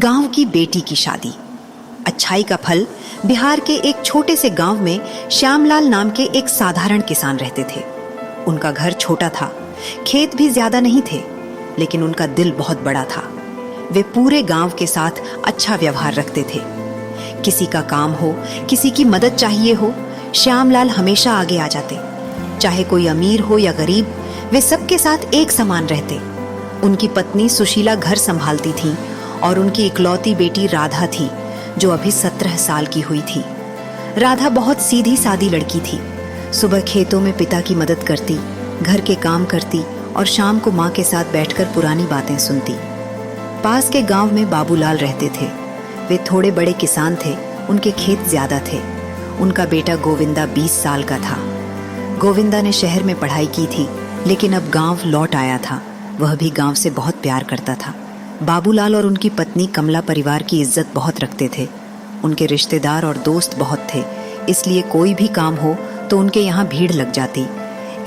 गांव की बेटी की शादी। अच्छाई का फल। बिहार के एक छोटे से गांव में श्यामलाल नाम के एक साधारण किसान रहते थे। उनका घर छोटा था, खेत भी ज्यादा नहीं थे, लेकिन उनका दिल बहुत बड़ा था। वे पूरे गांव के साथ अच्छा व्यवहार रखते थे। किसी का काम हो, किसी की मदद चाहिए हो, श्यामलाल हमेशा आगे आ जाते। चाहे कोई अमीर हो या गरीब, वे सबके साथ एक समान रहते। उनकी पत्नी सुशीला घर संभालती थी और उनकी इकलौती बेटी राधा थी, जो अभी 17 साल की हुई थी। राधा बहुत सीधी सादी लड़की थी। सुबह खेतों में पिता की मदद करती, घर के काम करती और शाम को माँ के साथ बैठकर पुरानी बातें सुनती। पास के गांव में बाबूलाल रहते थे। वे थोड़े बड़े किसान थे, उनके खेत ज्यादा थे। उनका बेटा गोविंदा 20 साल का था। गोविंदा ने शहर में पढ़ाई की थी, लेकिन अब गांव लौट आया था। वह भी गांव से बहुत प्यार करता था। बाबूलाल और उनकी पत्नी कमला परिवार की इज्जत बहुत रखते थे। उनके रिश्तेदार और दोस्त बहुत थे, इसलिए कोई भी काम हो तो उनके यहाँ भीड़ लग जाती।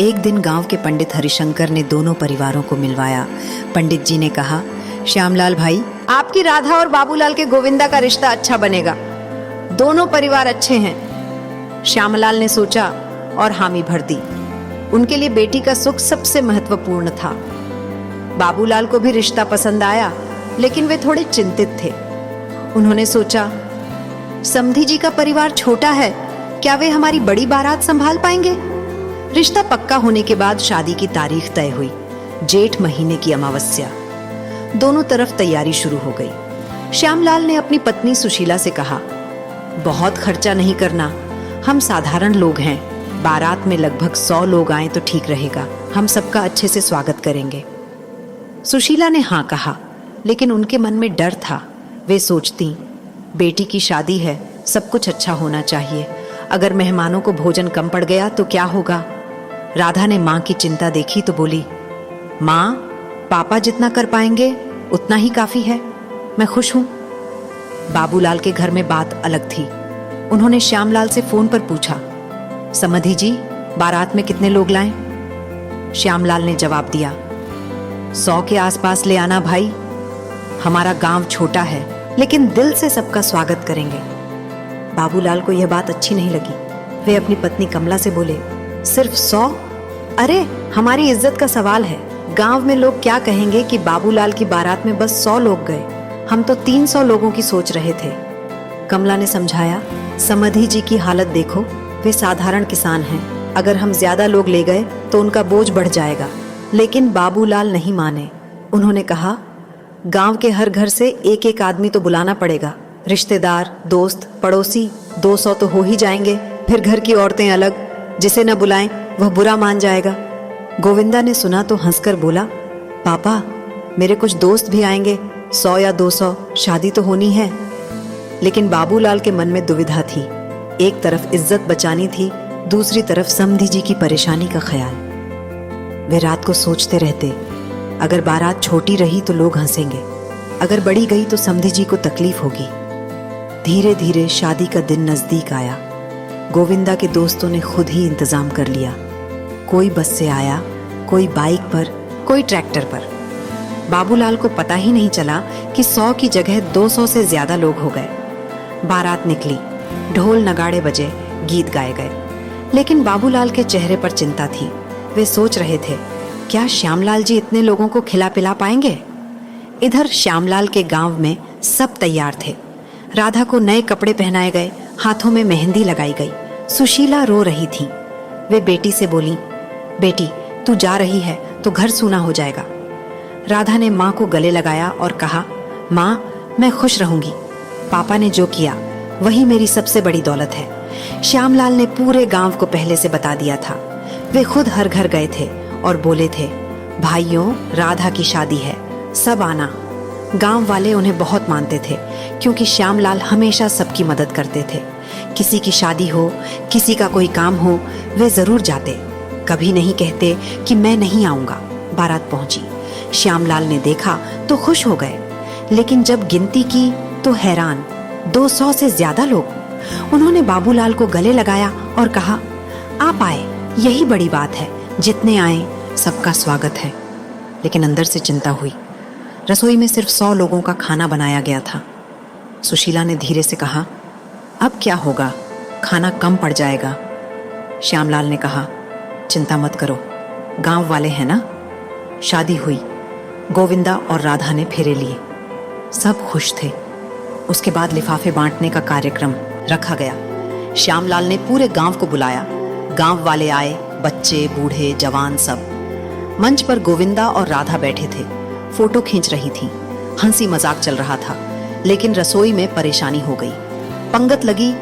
एक दिन गांव के पंडित हरिशंकर ने दोनों परिवारों को मिलवाया। पंडित जी ने कहा, श्यामलाल भाई, आपकी राधा और बाबूलाल के गोविंदा का रिश्ता अच्छा बनेगा। दोनों परिवार अच्छे हैं। श्यामलाल ने सोचा और हामी भर दी। उनके लिए बेटी का सुख सबसे महत्वपूर्ण था। बाबूलाल को भी रिश्ता पसंद आया, लेकिन वे थोड़े चिंतित थे। उन्होंने सोचा, समधी जी का परिवार छोटा है, क्या वे हमारी बड़ी बारात संभाल पाएंगे? रिश्ता पक्का होने के बाद शादी की तारीख तय हुई। जेठ महीने की अमावस्या। दोनों तरफ तैयारी शुरू हो गई। श्यामलाल ने अपनी पत्नी सुशीला से कहा, बहुत खर्चा नहीं करना, हम साधारण लोग हैं। बारात में लगभग 100 लोग आए तो ठीक रहेगा। हम सबका अच्छे से स्वागत करेंगे। सुशीला ने हाँ कहा, लेकिन उनके मन में डर था। वे सोचती, बेटी की शादी है, सब कुछ अच्छा होना चाहिए। अगर मेहमानों को भोजन कम पड़ गया तो क्या होगा? राधा ने माँ की चिंता देखी तो बोली, माँ, पापा जितना कर पाएंगे उतना ही काफी है। मैं खुश हूं। बाबूलाल के घर में बात अलग थी। उन्होंने श्यामलाल से फोन पर पूछा, समधी जी, बारात में कितने लोग लाएं? श्यामलाल ने जवाब दिया, 100 के आसपास ले आना भाई। हमारा गांव छोटा है, लेकिन दिल से सबका स्वागत करेंगे। बाबूलाल को यह बात अच्छी नहीं लगी। वे अपनी पत्नी कमला से बोले, सिर्फ 100? अरे, हमारी इज्जत का सवाल है। गांव में लोग क्या कहेंगे कि बाबूलाल की बारात में बस 100 लोग गए। हम तो 300 लोगों की सोच रहे थे। कमला ने समझाया, समधी जी की हालत देखो, वे साधारण किसान हैं। अगर हम ज्यादा लोग ले गए तो उनका बोझ बढ़ जाएगा। लेकिन बाबूलाल नहीं माने। उन्होंने कहा, गांव के हर घर से एक एक आदमी तो बुलाना पड़ेगा। रिश्तेदार, दोस्त, पड़ोसी 200 तो हो ही जाएंगे। फिर घर की औरतें अलग, जिसे न बुलाएं वह बुरा मान जाएगा। गोविंदा ने सुना तो हंसकर बोला, पापा, मेरे कुछ दोस्त भी आएंगे। 100 या 200, शादी तो होनी है। लेकिन बाबूलाल के मन में दुविधा थी। एक तरफ इज्जत बचानी थी, दूसरी तरफ समधी जी की परेशानी का ख्याल। वे रात को सोचते रहते, अगर बारात छोटी रही तो लोग हंसेंगे, अगर बड़ी गई तो समधी जी को तकलीफ होगी। धीरे धीरे शादी का दिन नजदीक आया। गोविंदा के दोस्तों ने खुद ही इंतजाम कर लिया। कोई बस से आया, कोई बाइक पर, कोई ट्रैक्टर पर। बाबूलाल को पता ही नहीं चला कि 100 की जगह 200 से ज्यादा लोग हो गए। बारात निकली, ढोल नगाड़े बजे, गीत गाए गए। लेकिन बाबूलाल के चेहरे पर चिंता थी। वे सोच रहे थे, क्या श्यामलाल जी इतने लोगों को खिला पिला पाएंगे? इधर श्यामलाल के गांव में सब तैयार थे। राधा को नए कपड़े पहनाए गए, हाथों में मेहंदी लगाई गई। सुशीला रो रही थी। वे बेटी से बोली, बेटी, तू जा रही है तो घर सूना हो जाएगा। राधा ने माँ को गले लगाया और कहा, माँ, मैं खुश रहूंगी। पापा ने जो किया वही मेरी सबसे बड़ी दौलत है। श्यामलाल ने पूरे गांव को पहले से बता दिया था। वे खुद हर घर गए थे और बोले थे, भाइयों, राधा की शादी है, सब आना। गांव वाले उन्हें बहुत मानते थे, क्योंकि श्यामलाल हमेशा सबकी मदद करते थे। किसी की शादी हो, किसी का कोई काम हो, वे जरूर जाते। कभी नहीं कहते कि मैं नहीं आऊंगा। बारात पहुंची। श्यामलाल ने देखा तो खुश हो गए, लेकिन जब गिनती की तो हैरान, 200 से ज्यादा लोग। उन्होंने बाबूलाल को गले लगाया और कहा, आप आए, यही बड़ी बात है। जितने आए सबका स्वागत है। लेकिन अंदर से चिंता हुई। रसोई में सिर्फ 100 लोगों का खाना बनाया गया था। सुशीला ने धीरे से कहा, अब क्या होगा, खाना कम पड़ जाएगा। श्यामलाल ने कहा, चिंता मत करो, गांव वाले हैं ना। शादी हुई, गोविंदा और राधा ने फेरे लिए, सब खुश थे। उसके बाद लिफाफे बांटने का कार्यक्रम रखा गया। श्यामलाल ने पूरे गांव को बुलाया। गांव वाले आए, बच्चे, बूढ़े, जवान सब। मंच पर गोविंदा और राधा बैठे थे, फोटो खींच रही थीं। हंसी मजाक चल रहा था, लेकिन रसोई में परेशानी हो गई। पंगत लगी,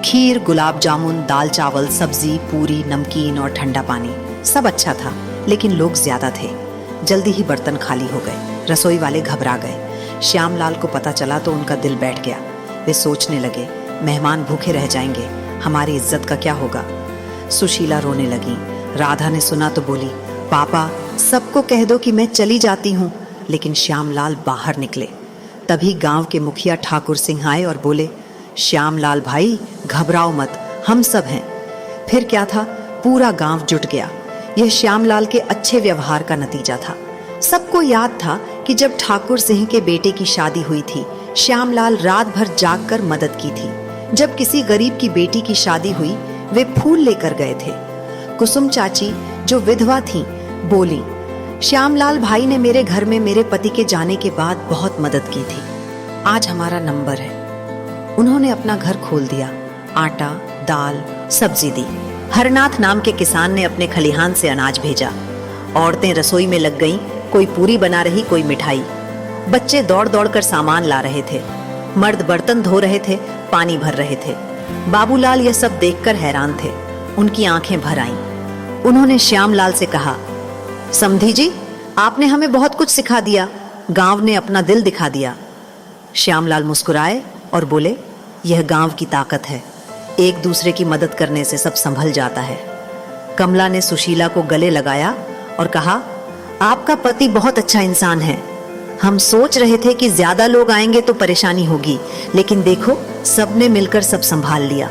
खीर, गुलाब जामुन, दाल चावल, सब्जी, पूरी, नमकीन और ठंडा पानी। सब अच्छा था, लेकिन लोग ज्यादा थे। जल्दी ही बर्तन खाली हो गए। रसोई वाले घबरा गए। श्यामलाल को पता चला तो उनका दिल बैठ गया। वे सोचने लगे, मेहमान भूखे रह जाएंगे, हमारी इज्जत का क्या होगा। सुशीला रोने लगी। राधा ने सुना तो बोली, पापा सबको कह दो कि मैं चली जाती हूँ। लेकिन श्यामलाल बाहर निकले। तभी गांव के मुखिया ठाकुर सिंह आए और बोले, श्यामलाल भाई घबराओ मत, हम सब हैं। फिर क्या था, पूरा गांव जुट गया। यह श्यामलाल के अच्छे व्यवहार का नतीजा था। सबको याद था कि जब ठाकुर सिंह के बेटे की शादी हुई थी, श्यामलाल रात भर जागकर मदद की थी। जब किसी गरीब की बेटी की शादी हुई, वे फूल लेकर गए थे। कुसुम चाची जो विधवा थीं, बोली, श्यामलाल भाई ने मेरे घर में मेरे पति के जाने के बाद बहुत मदद की थी। आज हमारा नंबर है। उन्होंने अपना घर खोल दिया, आटा, दाल, सब्जी दी। हरनाथ नाम के किसान ने अपने खलिहान से अनाज भेजा। औरतें रसोई में लग गईं, कोई पूरी बना रही, कोई मिठाई। बच्चे दौड़ दौड़ कर सामान ला रहे थे। मर्द बर्तन धो रहे थे, पानी भर रहे थे। बाबूलाल यह सब देखकर हैरान थे। उनकी आंखें भर आईं। उन्होंने श्यामलाल से कहा, समधी जी, आपने हमें बहुत कुछ सिखा दिया, गांव ने अपना दिल दिखा दिया। श्यामलाल मुस्कुराए और बोले, यह गांव की ताकत है, एक दूसरे की मदद करने से सब संभल जाता है। कमला ने सुशीला को गले लगाया और कहा, आपका पति बहुत अच्छा इंसान है। हम सोच रहे थे कि ज्यादा लोग आएंगे तो परेशानी होगी, लेकिन देखो सबने मिलकर सब संभाल लिया।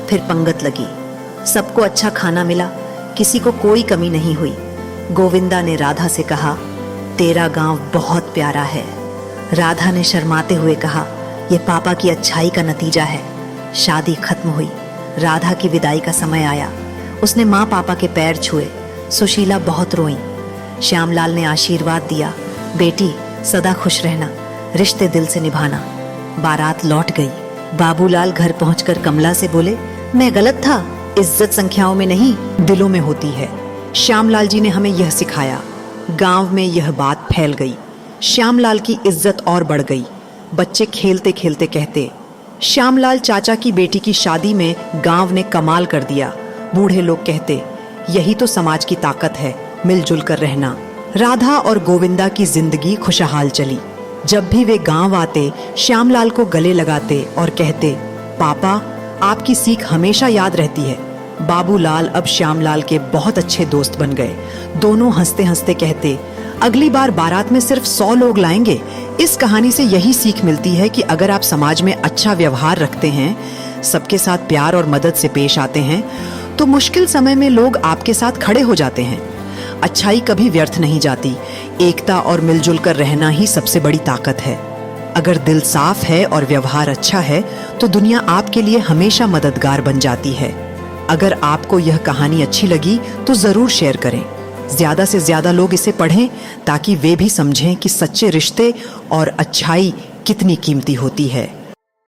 फिर पंगत लगी, सबको अच्छा खाना मिला, किसी को कोई कमी नहीं हुई। गोविंदा ने राधा से कहा, तेरा गांव बहुत प्यारा है। राधा ने शर्माते हुए कहा, यह पापा की अच्छाई का नतीजा है। शादी खत्म हुई। राधा की विदाई का समय आया। उसने माँ पापा के पैर छुए। सुशीला बहुत रोई। श्यामलाल ने आशीर्वाद दिया, बेटी सदा खुश रहना, रिश्ते दिल से निभाना। बारात लौट गई। बाबूलाल घर पहुंचकर कमला से बोले, मैं गलत था, इज्जत संख्याओं में नहीं दिलों में होती है। श्यामलाल जी ने हमें यह सिखाया। गांव में यह बात फैल गई। श्यामलाल की इज्जत और बढ़ गई। बच्चे खेलते खेलते कहते, श्यामलाल चाचा की बेटी की शादी में गांव ने कमाल कर दिया। बूढ़े लोग कहते, यही तो समाज की ताकत है, मिलजुल कर रहना। राधा और गोविंदा की जिंदगी खुशहाल चली। जब भी वे गांव आते, श्यामलाल को गले लगाते और कहते, पापा आपकी सीख हमेशा याद रहती है। बाबूलाल अब श्यामलाल के बहुत अच्छे दोस्त बन गए। दोनों हंसते हंसते कहते, अगली बार बारात में सिर्फ 100 लोग लाएंगे। इस कहानी से यही सीख मिलती है कि अगर आप समाज में अच्छा व्यवहार रखते हैं, सबके साथ प्यार और मदद से पेश आते हैं, तो मुश्किल समय में लोग आपके साथ खड़े हो जाते हैं। अच्छाई कभी व्यर्थ नहीं जाती। एकता और मिलजुल कर रहना ही सबसे बड़ी ताकत है। अगर दिल साफ है और व्यवहार अच्छा है, तो दुनिया आपके लिए हमेशा मददगार बन जाती है। अगर आपको यह कहानी अच्छी लगी तो जरूर शेयर करें। ज्यादा से ज्यादा लोग इसे पढ़ें, ताकि वे भी समझें कि सच्चे रिश्ते और अच्छाई कितनी कीमती होती है।